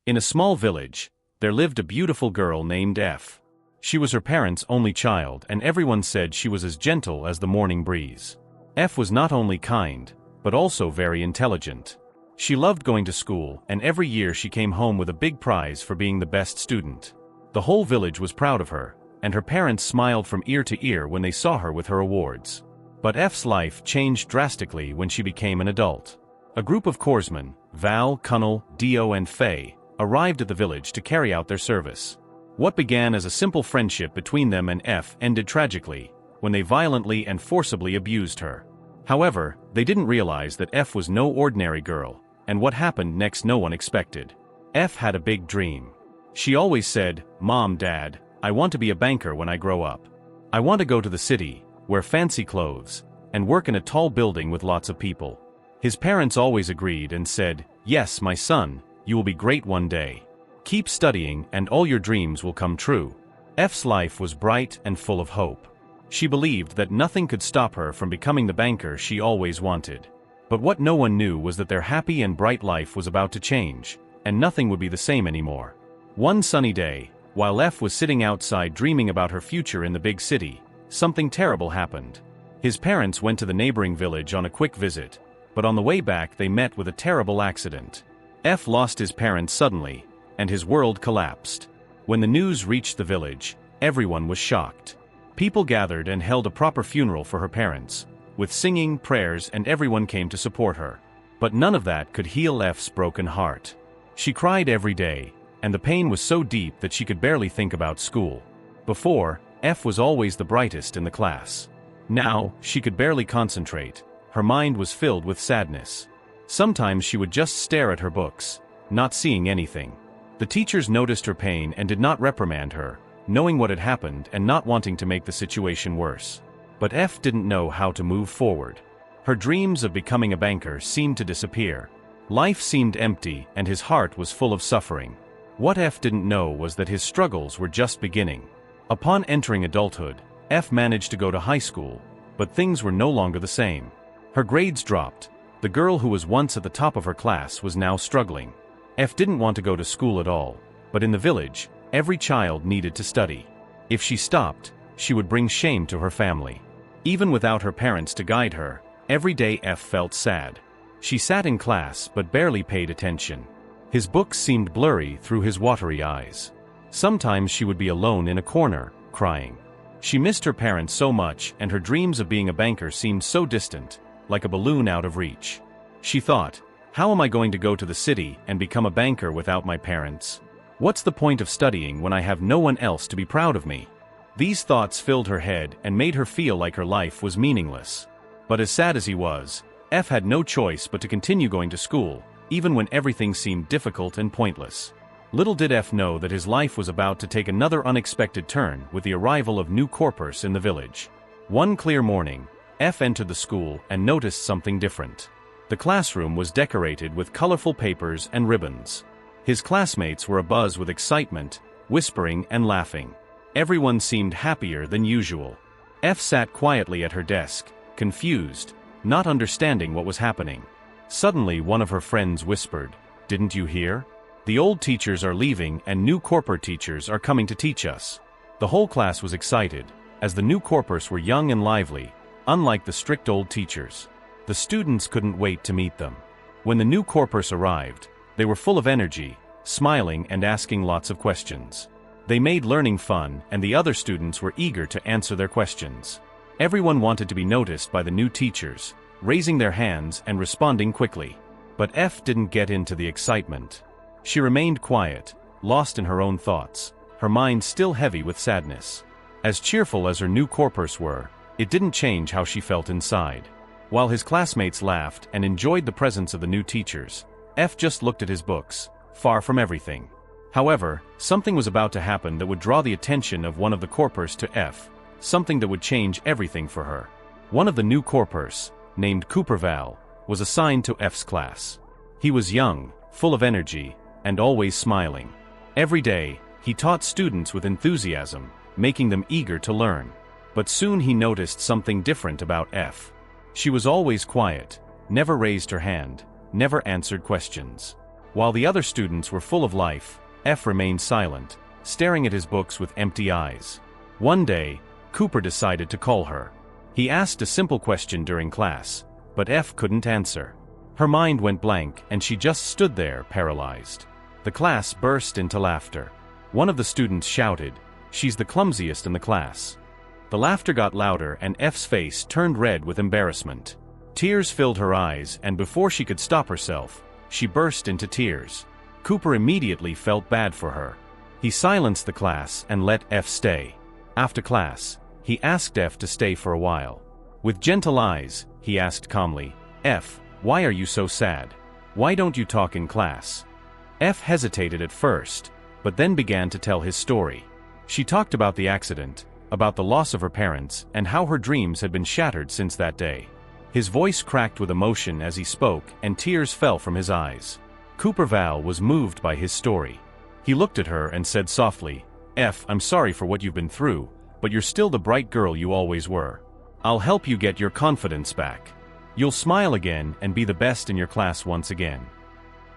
In a small village, there lived a beautiful girl named F. She was her parents' only child, and everyone said she was as gentle as the morning breeze. F was not only kind, but also very intelligent. She loved going to school, and every year she came home with a big prize for being the best student. The whole village was proud of her, and her parents smiled from ear to ear when they saw her with her awards. But F's life changed drastically when she became an adult. A group of corpsmen, Val, Cunnel, Dio and Faye, arrived at the village to carry out their service. What began as a simple friendship between them and F ended tragically, when they violently and forcibly abused her. However, they didn't realize that F was no ordinary girl, and what happened next no one expected. F had a big dream. She always said, "Mom, Dad, I want to be a banker when I grow up. I want to go to the city, wear fancy clothes, and work in a tall building with lots of people." His parents always agreed and said, "Yes, my son, you will be great one day. Keep studying and all your dreams will come true." F's life was bright and full of hope. She believed that nothing could stop her from becoming the banker she always wanted. But what no one knew was that their happy and bright life was about to change, and nothing would be the same anymore. One sunny day, while F was sitting outside dreaming about her future in the big city, something terrible happened. His parents went to the neighboring village on a quick visit, but on the way back they met with a terrible accident. F lost his parents suddenly, and his world collapsed. When the news reached the village, everyone was shocked. People gathered and held a proper funeral for her parents, with singing, prayers, and everyone came to support her. But none of that could heal F's broken heart. She cried every day, and the pain was so deep that she could barely think about school. Before, F was always the brightest in the class. Now, she could barely concentrate. Her mind was filled with sadness. Sometimes she would just stare at her books, not seeing anything. The teachers noticed her pain and did not reprimand her, knowing what had happened and not wanting to make the situation worse. But F didn't know how to move forward. Her dreams of becoming a banker seemed to disappear. Life seemed empty and his heart was full of suffering. What F didn't know was that his struggles were just beginning. Upon entering adulthood, F managed to go to high school, but things were no longer the same. Her grades dropped. The girl who was once at the top of her class was now struggling. F didn't want to go to school at all, but in the village, every child needed to study. If she stopped, she would bring shame to her family. Even without her parents to guide her, every day F felt sad. She sat in class but barely paid attention. His books seemed blurry through his watery eyes. Sometimes she would be alone in a corner, crying. She missed her parents so much, and her dreams of being a banker seemed so distant, like a balloon out of reach. She thought, "How am I going to go to the city and become a banker without my parents? What's the point of studying when I have no one else to be proud of me?" These thoughts filled her head and made her feel like her life was meaningless. But as sad as he was, F had no choice but to continue going to school, even when everything seemed difficult and pointless. Little did F know that his life was about to take another unexpected turn with the arrival of new corpers in the village. One clear morning, F entered the school and noticed something different. The classroom was decorated with colorful papers and ribbons. His classmates were abuzz with excitement, whispering and laughing. Everyone seemed happier than usual. F sat quietly at her desk, confused, not understanding what was happening. Suddenly one of her friends whispered, "Didn't you hear? The old teachers are leaving and new corper teachers are coming to teach us." The whole class was excited, as the new corpers were young and lively, unlike the strict old teachers. The students couldn't wait to meet them. When the new corpers arrived, they were full of energy, smiling and asking lots of questions. They made learning fun, and the other students were eager to answer their questions. Everyone wanted to be noticed by the new teachers, raising their hands and responding quickly. But F didn't get into the excitement. She remained quiet, lost in her own thoughts, her mind still heavy with sadness. As cheerful as her new corpers were, it didn't change how she felt inside. While his classmates laughed and enjoyed the presence of the new teachers, F just looked at his books, far from everything. However, something was about to happen that would draw the attention of one of the corpers to F, something that would change everything for her. One of the new corpers, named Cooperval, was assigned to F's class. He was young, full of energy, and always smiling. Every day, he taught students with enthusiasm, making them eager to learn. But soon he noticed something different about F. She was always quiet, never raised her hand, never answered questions. While the other students were full of life, F remained silent, staring at his books with empty eyes. One day, Cooper decided to call her. He asked a simple question during class, but F couldn't answer. Her mind went blank and she just stood there, paralyzed. The class burst into laughter. One of the students shouted, "She's the clumsiest in the class." The laughter got louder and F's face turned red with embarrassment. Tears filled her eyes, and before she could stop herself, she burst into tears. Cooper immediately felt bad for her. He silenced the class and let F stay. After class, he asked F to stay for a while. With gentle eyes, he asked calmly, "F, why are you so sad? Why don't you talk in class?" F hesitated at first, but then began to tell his story. She talked about the accident, about the loss of her parents, and how her dreams had been shattered since that day. His voice cracked with emotion as he spoke, and tears fell from his eyes. Cooper Val was moved by his story. He looked at her and said softly, "F, I'm sorry for what you've been through, but you're still the bright girl you always were. I'll help you get your confidence back. You'll smile again and be the best in your class once again."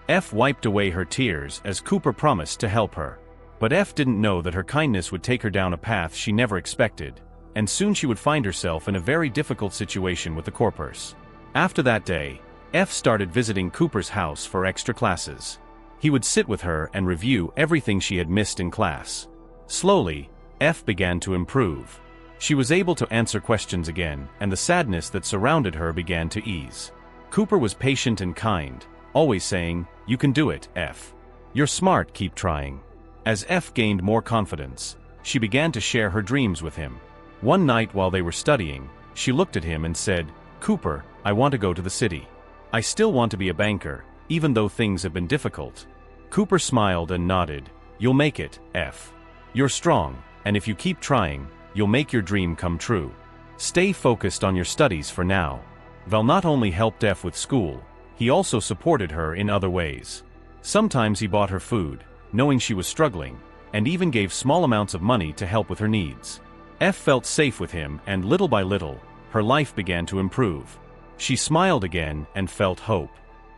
F wiped away her tears as Cooper promised to help her. But F didn't know that her kindness would take her down a path she never expected, and soon she would find herself in a very difficult situation with the CORPERS. After that day, F started visiting Cooper's house for extra classes. He would sit with her and review everything she had missed in class. Slowly, F began to improve. She was able to answer questions again, and the sadness that surrounded her began to ease. Cooper was patient and kind, always saying, "You can do it, F. You're smart, keep trying." As F gained more confidence, she began to share her dreams with him. One night while they were studying, she looked at him and said, "Cooper, I want to go to the city. I still want to be a banker, even though things have been difficult." Cooper smiled and nodded. "You'll make it, F. You're strong, and if you keep trying, you'll make your dream come true. Stay focused on your studies for now." Val not only helped F with school, he also supported her in other ways. Sometimes he bought her food, knowing she was struggling, and even gave small amounts of money to help with her needs. F felt safe with him, and little by little, her life began to improve. She smiled again and felt hope.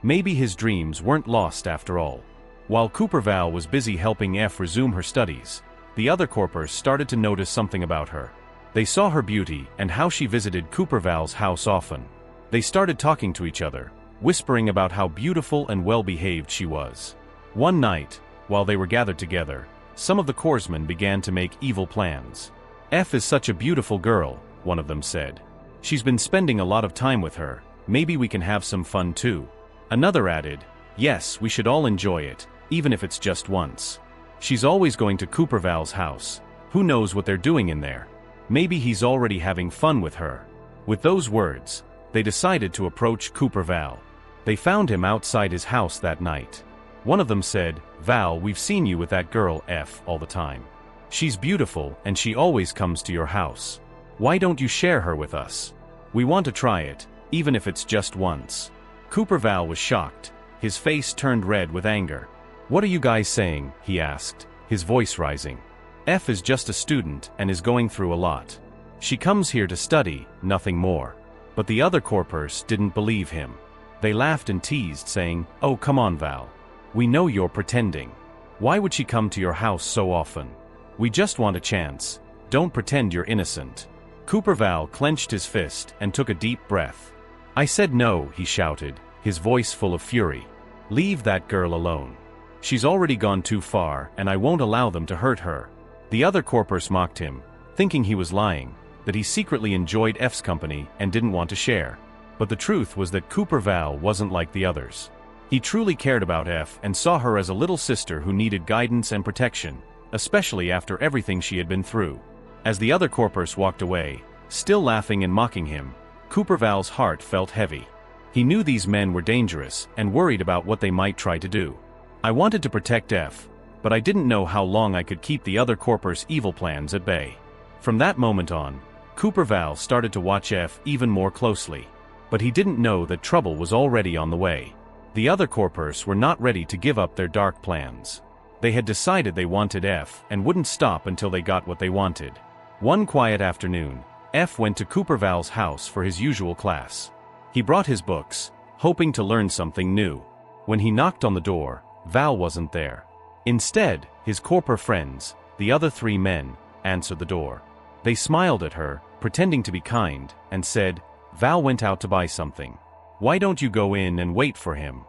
Maybe his dreams weren't lost after all. While Cooper Val was busy helping F resume her studies, the other CORPERS started to notice something about her. They saw her beauty and how she visited Cooper Val's house often. They started talking to each other, whispering about how beautiful and well-behaved she was. One night, while they were gathered together, some of the corpsmen began to make evil plans. "F is such a beautiful girl," one of them said. "She's been spending a lot of time with her, maybe we can have some fun too." Another added, "Yes, we should all enjoy it, even if it's just once. She's always going to Cooper Val's house. Who knows what they're doing in there? Maybe he's already having fun with her." With those words, they decided to approach Cooper Val. They found him outside his house that night. One of them said, "Val, we've seen you with that girl F all the time. She's beautiful and she always comes to your house. Why don't you share her with us? We want to try it, even if it's just once." Cooper Val was shocked. His face turned red with anger. "What are you guys saying?" he asked, his voice rising. "F is just a student and is going through a lot. She comes here to study, nothing more." But the other CORPERS didn't believe him. They laughed and teased, saying, "Oh, come on, Val. We know you're pretending. Why would she come to your house so often? We just want a chance. Don't pretend you're innocent." Cooper Val clenched his fist and took a deep breath. "I said no," he shouted, his voice full of fury. "Leave that girl alone. She's already gone too far, and I won't allow them to hurt her." The other CORPERS mocked him, thinking he was lying, that he secretly enjoyed F's company and didn't want to share. But the truth was that Cooper Val wasn't like the others. He truly cared about F and saw her as a little sister who needed guidance and protection, especially after everything she had been through. As the other CORPERS walked away, still laughing and mocking him, Cooper Val's heart felt heavy. He knew these men were dangerous and worried about what they might try to do. "I wanted to protect F, but I didn't know how long I could keep the other CORPERS' evil plans at bay." From that moment on, Cooper Val started to watch F even more closely. But he didn't know that trouble was already on the way. The other CORPERS were not ready to give up their dark plans. They had decided they wanted F and wouldn't stop until they got what they wanted. One quiet afternoon, F went to Cooper Val's house for his usual class. He brought his books, hoping to learn something new. When he knocked on the door, Val wasn't there. Instead, his corper friends, the other 3 men, answered the door. They smiled at her, pretending to be kind, and said, "Val went out to buy something. Why don't you go in and wait for him?"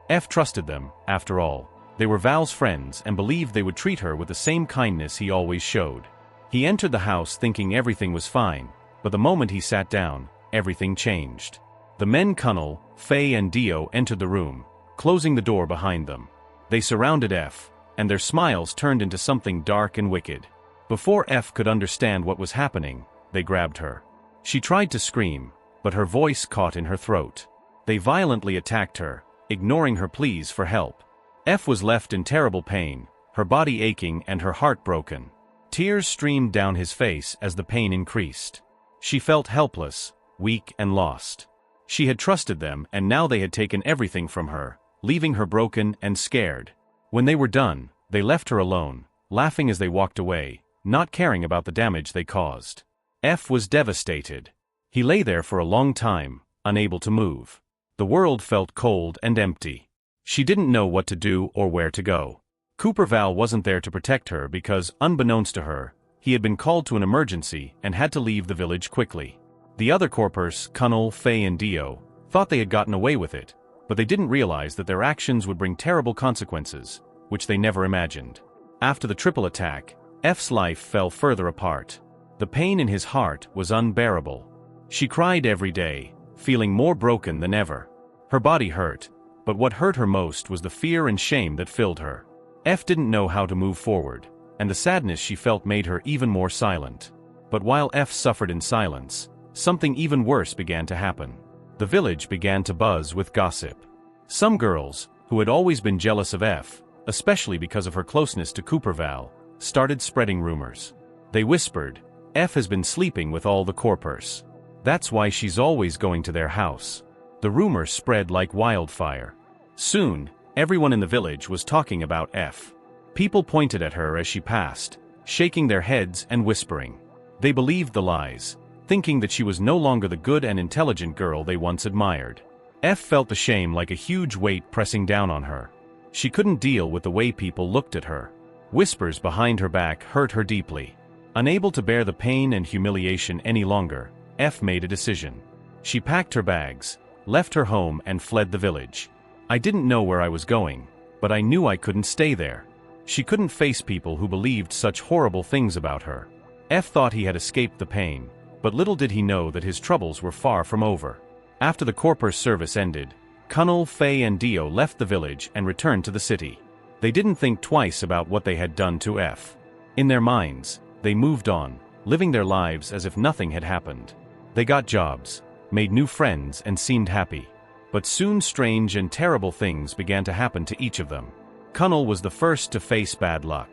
F trusted them, after all. They were Val's friends and believed they would treat her with the same kindness he always showed. He entered the house thinking everything was fine, but the moment he sat down, everything changed. The men Cunnel, Faye and Dio entered the room, closing the door behind them. They surrounded F, and their smiles turned into something dark and wicked. Before F could understand what was happening, they grabbed her. She tried to scream, but her voice caught in her throat. They violently attacked her, ignoring her pleas for help. F was left in terrible pain, her body aching and her heart broken. Tears streamed down his face as the pain increased. She felt helpless, weak and lost. She had trusted them and now they had taken everything from her, leaving her broken and scared. When they were done, they left her alone, laughing as they walked away, not caring about the damage they caused. F was devastated. He lay there for a long time, unable to move. The world felt cold and empty. She didn't know what to do or where to go. Cooper Val wasn't there to protect her because, unbeknownst to her, he had been called to an emergency and had to leave the village quickly. The other Corpers, Cunnel, Faye and Dio, thought they had gotten away with it, but they didn't realize that their actions would bring terrible consequences, which they never imagined. After the triple attack, F's life fell further apart. The pain in his heart was unbearable. She cried every day, feeling more broken than ever. Her body hurt, but what hurt her most was the fear and shame that filled her. F didn't know how to move forward, and the sadness she felt made her even more silent. But while F suffered in silence, something even worse began to happen. The village began to buzz with gossip. Some girls, who had always been jealous of F, especially because of her closeness to Cooper Val, started spreading rumors. They whispered, "F has been sleeping with all the Corpers. That's why she's always going to their house." The rumor spread like wildfire. Soon, everyone in the village was talking about F. People pointed at her as she passed, shaking their heads and whispering. They believed the lies, thinking that she was no longer the good and intelligent girl they once admired. F felt the shame like a huge weight pressing down on her. She couldn't deal with the way people looked at her. Whispers behind her back hurt her deeply. Unable to bear the pain and humiliation any longer, F made a decision. She packed her bags, left her home and fled the village. "I didn't know where I was going, but I knew I couldn't stay there." She couldn't face people who believed such horrible things about her. F thought he had escaped the pain, but little did he know that his troubles were far from over. After the Corpers' service ended, Cunnel, Faye and Dio left the village and returned to the city. They didn't think twice about what they had done to F. In their minds, they moved on, living their lives as if nothing had happened. They got jobs, made new friends and seemed happy. But soon strange and terrible things began to happen to each of them. Cunnel was the first to face bad luck.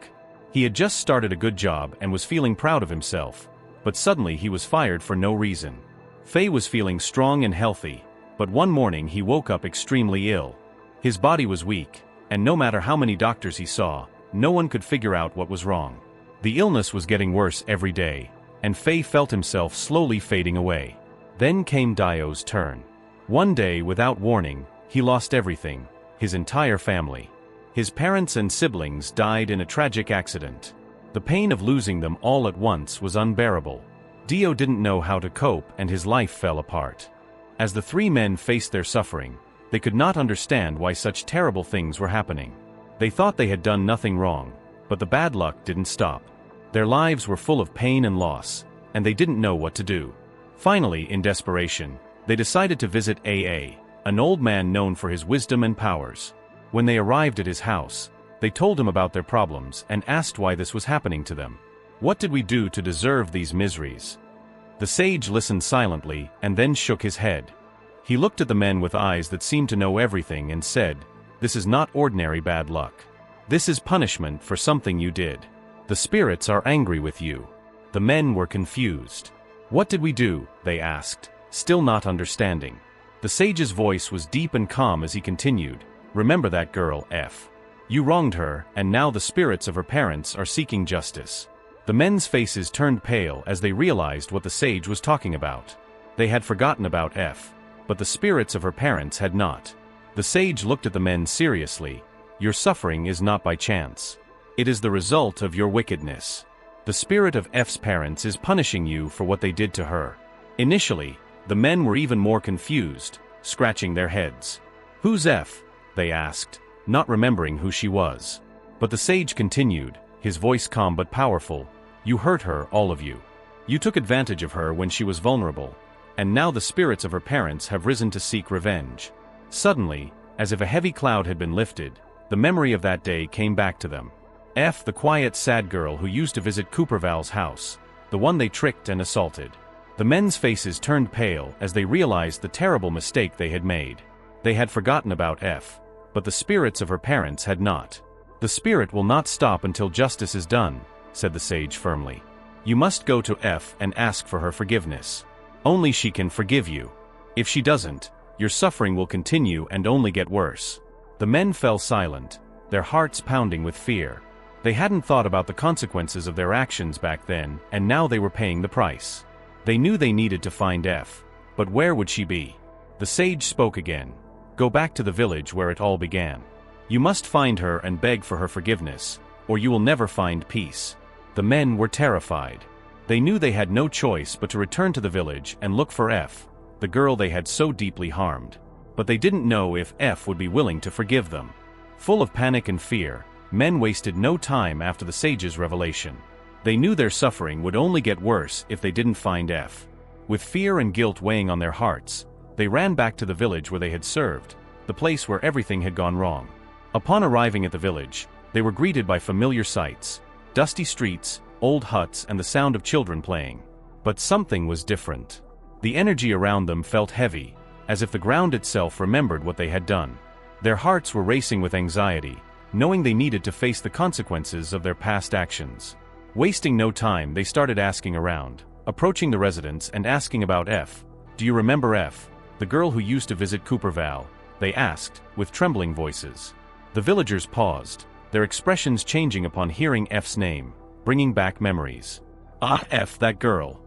He had just started a good job and was feeling proud of himself, but suddenly he was fired for no reason. Faye was feeling strong and healthy, but one morning he woke up extremely ill. His body was weak, and no matter how many doctors he saw, no one could figure out what was wrong. The illness was getting worse every day, and Faye felt himself slowly fading away. Then came Dio's turn. One day, without warning, he lost everything, his entire family. His parents and siblings died in a tragic accident. The pain of losing them all at once was unbearable. Dio didn't know how to cope and his life fell apart. As the 3 men faced their suffering, they could not understand why such terrible things were happening. They thought they had done nothing wrong, but the bad luck didn't stop. Their lives were full of pain and loss, and they didn't know what to do. Finally, in desperation, they decided to visit AA, an old man known for his wisdom and powers. When they arrived at his house, they told him about their problems and asked why this was happening to them. "What did we do to deserve these miseries?" The sage listened silently and then shook his head. He looked at the men with eyes that seemed to know everything and said, "This is not ordinary bad luck. This is punishment for something you did. The spirits are angry with you." The men were confused. "What did we do?" they asked, still not understanding. The sage's voice was deep and calm as he continued, "Remember that girl, F. You wronged her, and now the spirits of her parents are seeking justice." The men's faces turned pale as they realized what the sage was talking about. They had forgotten about F, but the spirits of her parents had not. The sage looked at the men seriously, your suffering is not by chance. It is the result of your wickedness. The spirit of F's parents is punishing you for what they did to her." Initially, the men were even more confused, scratching their heads. "Who's F?" they asked, not remembering who she was. But the sage continued, his voice calm but powerful. "You hurt her, all of you. You took advantage of her when she was vulnerable, and now the spirits of her parents have risen to seek revenge." Suddenly, as if a heavy cloud had been lifted, the memory of that day came back to them. F, the quiet, sad girl who used to visit CORPERS' house, the one they tricked and assaulted. The men's faces turned pale as they realized the terrible mistake they had made. They had forgotten about F, but the spirits of her parents had not. "The spirit will not stop until justice is done," said the sage firmly. "You must go to F and ask for her forgiveness. Only she can forgive you. If she doesn't, your suffering will continue and only get worse." The men fell silent, their hearts pounding with fear. They hadn't thought about the consequences of their actions back then, and now they were paying the price. They knew they needed to find F, but where would she be? The sage spoke again. "Go back to the village where it all began. You must find her and beg for her forgiveness, or you will never find peace." The men were terrified. They knew they had no choice but to return to the village and look for F, the girl they had so deeply harmed. But they didn't know if F would be willing to forgive them. Full of panic and fear, men wasted no time after the sage's revelation. They knew their suffering would only get worse if they didn't find F. With fear and guilt weighing on their hearts, they ran back to the village where they had served, the place where everything had gone wrong. Upon arriving at the village, they were greeted by familiar sights: dusty streets, old huts, and the sound of children playing. But something was different. The energy around them felt heavy, as if the ground itself remembered what they had done. Their hearts were racing with anxiety, knowing they needed to face the consequences of their past actions. Wasting no time, they started asking around, approaching the residents and asking about F. "Do you remember F, the girl who used to visit CORPERS?" they asked, with trembling voices. The villagers paused, their expressions changing upon hearing F's name, bringing back memories. "Ah, F, that girl.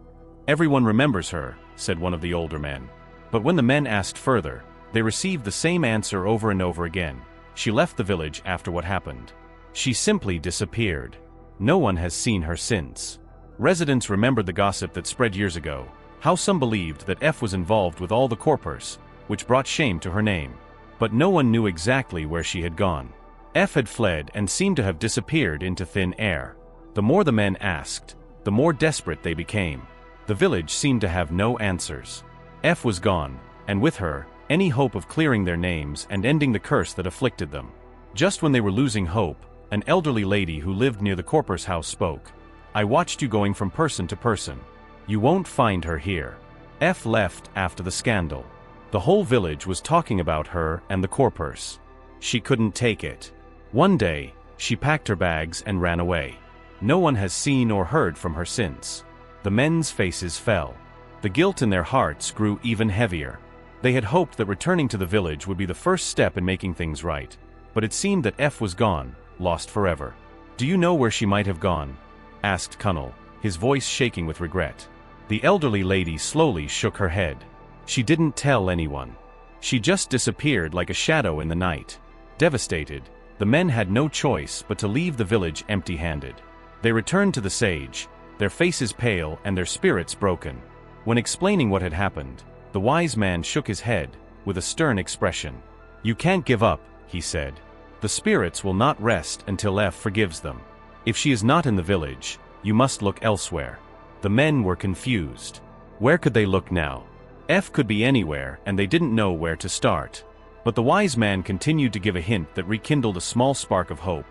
Everyone remembers her," said one of the older men. But when the men asked further, they received the same answer over and over again. "She left the village after what happened. She simply disappeared. No one has seen her since." Residents remembered the gossip that spread years ago, how some believed that F was involved with all the CORPERS, which brought shame to her name. But no one knew exactly where she had gone. F had fled and seemed to have disappeared into thin air. The more the men asked, the more desperate they became. The village seemed to have no answers. F was gone, and with her, any hope of clearing their names and ending the curse that afflicted them. Just when they were losing hope, an elderly lady who lived near the CORPERS house spoke. "I watched you going from person to person. You won't find her here." F left after the scandal. The whole village was talking about her and the CORPERS. She couldn't take it. One day, she packed her bags and ran away. No one has seen or heard from her since. The men's faces fell. The guilt in their hearts grew even heavier. They had hoped that returning to the village would be the first step in making things right, but it seemed that F was gone, lost forever. "Do you know where she might have gone?" asked Cunnel, his voice shaking with regret. The elderly lady slowly shook her head. "She didn't tell anyone. She just disappeared like a shadow in the night." Devastated, the men had no choice but to leave the village empty-handed. They returned to the sage, their faces pale and their spirits broken. When explaining what had happened, the wise man shook his head, with a stern expression. "You can't give up," he said. "The spirits will not rest until F forgives them. If she is not in the village, you must look elsewhere." The men were confused. Where could they look now? F could be anywhere, and they didn't know where to start. But the wise man continued to give a hint that rekindled a small spark of hope.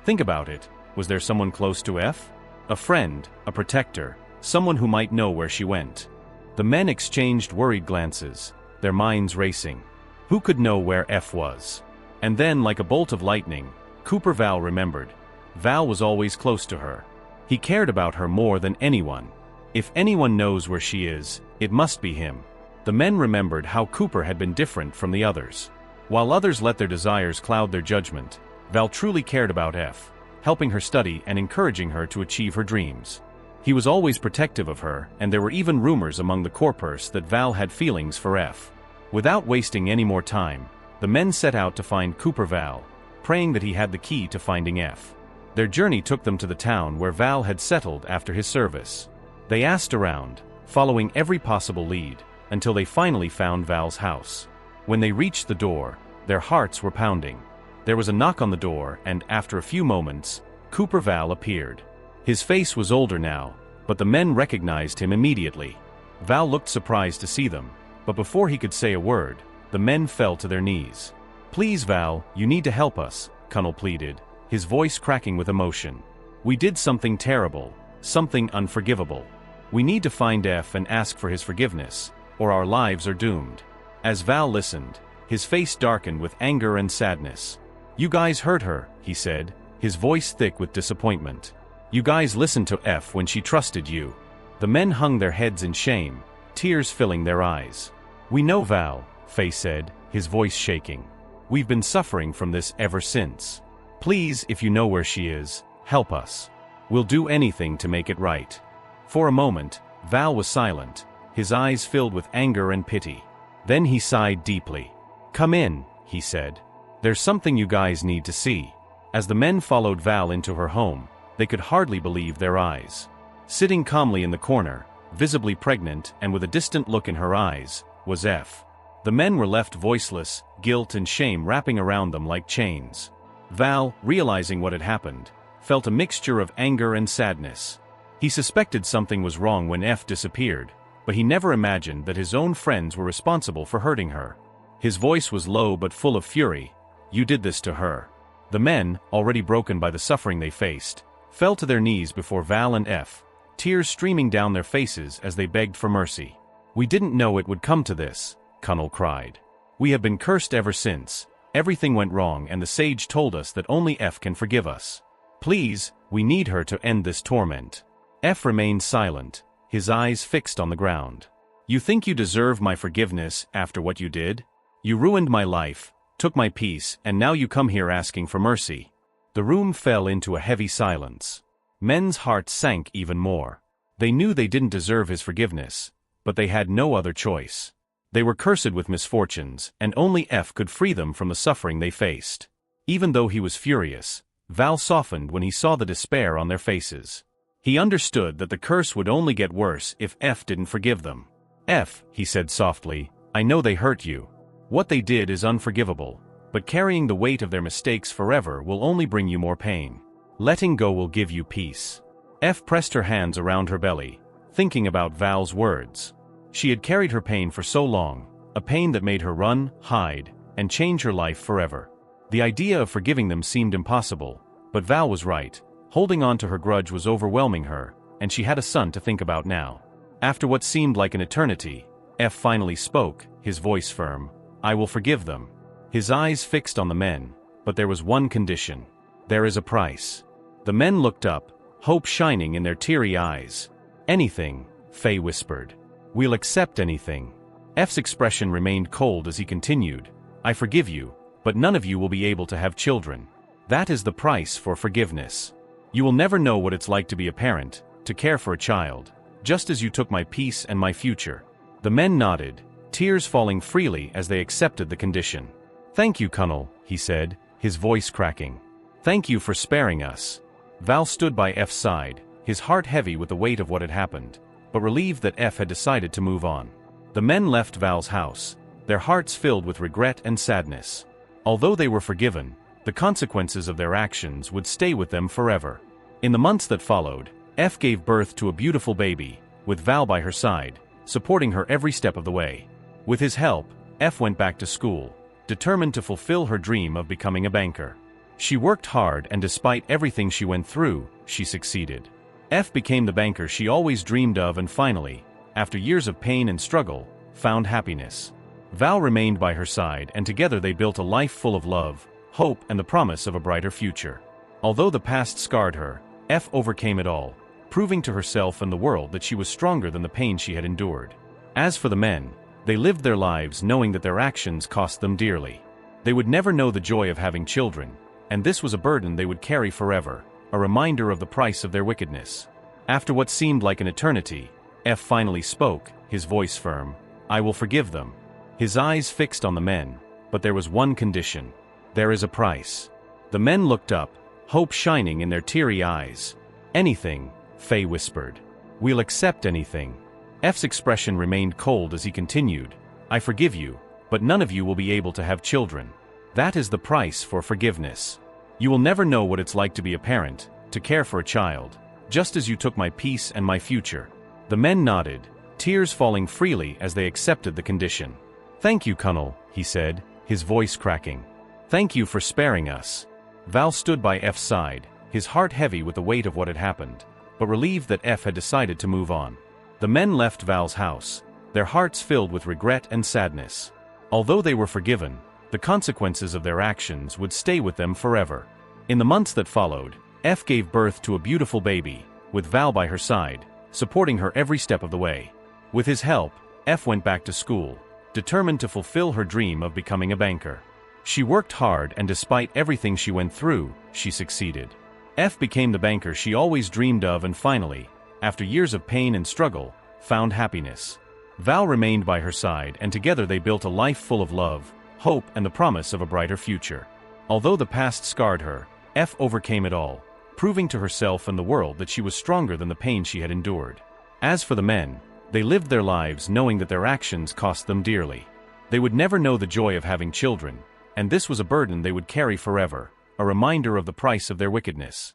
Think about it. Was there someone close to F? A friend, a protector, someone who might know where she went. The men exchanged worried glances, their minds racing. Who could know where F was? And then, like a bolt of lightning, Cooper Val remembered. Val was always close to her. He cared about her more than anyone. If anyone knows where she is, it must be him. The men remembered how Cooper had been different from the others. While others let their desires cloud their judgment, Val truly cared about F, helping her study and encouraging her to achieve her dreams. He was always protective of her, and there were even rumors among the CORPERS that Val had feelings for F. Without wasting any more time, the men set out to find Cooper Val, praying that he had the key to finding F. Their journey took them to the town where Val had settled after his service. They asked around, following every possible lead, until they finally found Val's house. When they reached the door, their hearts were pounding. There was a knock on the door, and after a few moments, Cooper Val appeared. His face was older now, but the men recognized him immediately. Val looked surprised to see them, but before he could say a word, the men fell to their knees. "Please, Val, you need to help us," Connell pleaded, his voice cracking with emotion. "We did something terrible, something unforgivable. We need to find F and ask for his forgiveness, or our lives are doomed." As Val listened, his face darkened with anger and sadness. "You guys hurt her," he said, his voice thick with disappointment. "You guys listened to F when she trusted you." The men hung their heads in shame, tears filling their eyes. "We know, Val," Faye said, his voice shaking. "We've been suffering from this ever since. Please, if you know where she is, help us. We'll do anything to make it right." For a moment, Val was silent, his eyes filled with anger and pity. Then he sighed deeply. "Come in," he said. "There's something you guys need to see." As the men followed Val into her home, they could hardly believe their eyes. Sitting calmly in the corner, visibly pregnant and with a distant look in her eyes, was F. The men were left voiceless, guilt and shame wrapping around them like chains. Val, realizing what had happened, felt a mixture of anger and sadness. He suspected something was wrong when F disappeared, but he never imagined that his own friends were responsible for hurting her. His voice was low but full of fury. "You did this to her." The men, already broken by the suffering they faced, fell to their knees before Val and F, tears streaming down their faces as they begged for mercy. "We didn't know it would come to this," Connell cried. "We have been cursed ever since. Everything went wrong and the sage told us that only F can forgive us. Please, we need her to end this torment." F remained silent, his eyes fixed on the ground. "You think you deserve my forgiveness after what you did? You ruined my life, took my peace, and now you come here asking for mercy." The room fell into a heavy silence. Men's hearts sank even more. They knew they didn't deserve his forgiveness, but they had no other choice. They were cursed with misfortunes, and only F could free them from the suffering they faced. Even though he was furious, Val softened when he saw the despair on their faces. He understood that the curse would only get worse if F didn't forgive them. "F," he said softly, "I know they hurt you. What they did is unforgivable, but carrying the weight of their mistakes forever will only bring you more pain. Letting go will give you peace." F pressed her hands around her belly, thinking about Val's words. She had carried her pain for so long, a pain that made her run, hide, and change her life forever. The idea of forgiving them seemed impossible, but Val was right. Holding on to her grudge was overwhelming her, and she had a son to think about now. After what seemed like an eternity, F finally spoke, his voice firm. "I will forgive them." His eyes fixed on the men, but there was one condition. "There is a price." The men looked up, hope shining in their teary eyes. "Anything," Faye whispered. "We'll accept anything." F's expression remained cold as he continued. "I forgive you, but none of you will be able to have children. That is the price for forgiveness. You will never know what it's like to be a parent, to care for a child, just as you took my peace and my future." The men nodded, tears falling freely as they accepted the condition. "Thank you, Connell," he said, his voice cracking. "Thank you for sparing us." Val stood by F's side, his heart heavy with the weight of what had happened, but relieved that F had decided to move on. The men left Val's house, their hearts filled with regret and sadness. Although they were forgiven, the consequences of their actions would stay with them forever. In the months that followed, F gave birth to a beautiful baby, with Val by her side, supporting her every step of the way. With his help, F went back to school, determined to fulfill her dream of becoming a banker. She worked hard, and despite everything she went through, she succeeded. F became the banker she always dreamed of and finally, after years of pain and struggle, found happiness. Val remained by her side, and together they built a life full of love, hope, and the promise of a brighter future. Although the past scarred her, F overcame it all, proving to herself and the world that she was stronger than the pain she had endured. As for the men, they lived their lives knowing that their actions cost them dearly. They would never know the joy of having children, and this was a burden they would carry forever, a reminder of the price of their wickedness. After what seemed like an eternity, F finally spoke, his voice firm. "I will forgive them." His eyes fixed on the men, but there was one condition. "There is a price." The men looked up, hope shining in their teary eyes. "Anything," Faye whispered. "We'll accept anything." F's expression remained cold as he continued, "I forgive you, but none of you will be able to have children. That is the price for forgiveness. You will never know what it's like to be a parent, to care for a child, just as you took my peace and my future." The men nodded, tears falling freely as they accepted the condition. "Thank you, Colonel," he said, his voice cracking. "Thank you for sparing us." Val stood by F's side, his heart heavy with the weight of what had happened, but relieved that F had decided to move on. The men left Val's house, their hearts filled with regret and sadness. Although they were forgiven, the consequences of their actions would stay with them forever. In the months that followed, F gave birth to a beautiful baby, with Val by her side, supporting her every step of the way. With his help, F went back to school, determined to fulfill her dream of becoming a banker. She worked hard, and despite everything she went through, she succeeded. F became the banker she always dreamed of and finally, after years of pain and struggle, found happiness. Val remained by her side, and together they built a life full of love, hope, and the promise of a brighter future. Although the past scarred her, F overcame it all, proving to herself and the world that she was stronger than the pain she had endured. As for the men, they lived their lives knowing that their actions cost them dearly. They would never know the joy of having children, and this was a burden they would carry forever, a reminder of the price of their wickedness.